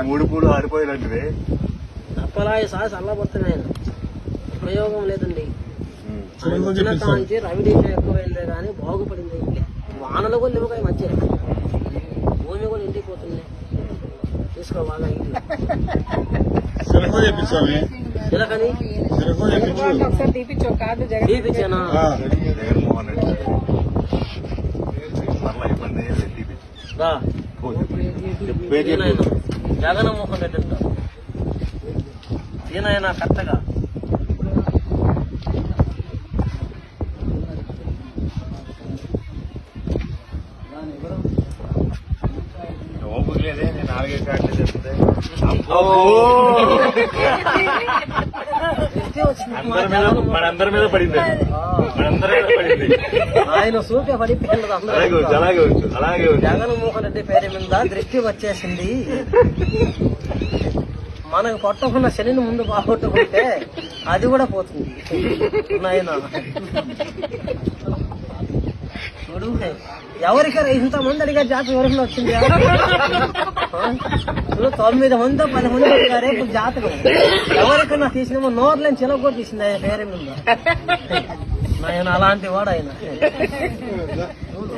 మూడు పూలు ఆరిపోయినట్టువే అప్పలాయి సార్ చల్లబడుతున్నాయి. ఉపయోగం లేదండి. వచ్చిన నుంచి రవిడీలో ఎక్కువైందే కానీ బాగుపడింది. వానలు కూడా లేవు కానీ మంచిగా భూమి కూడా ఎండిపోతుంది. తీసుకో బాగా చిలకని తీపిచ్చానా జగన్మోహన్ రెడ్డి మరలా ఇబ్బంది జగన్మోహన్ రెడ్డి అంటారు. ఈయన కరెక్ట్గా లేదే. నేను 4 కార్డులు చెప్తే మనందరి మీద పడింది. ఆయన సూకే పడిపోయింది. అలాగే జగన్మోహన్ రెడ్డి పేరు మీద దృష్టి వచ్చేసింది. మనకు పట్టుకున్న శనిని ముందు బాగొట్టుకుంటే అది కూడా పోతుంది. నాయన చూడు, ఎవరికైనా ఇంతమంది అడిగా జాతర ఎవరికైనా వచ్చింది? ఇప్పుడు 9 మంది 10 మంది అడిగారే ఇప్పుడు జాతకం ఎవరికైనా తీసినేమో నోర్లేని చిలక కూడా తీసింది ఆయన పేరు మీద. ఆయన అలాంటి వాడు ఆయన. చూడు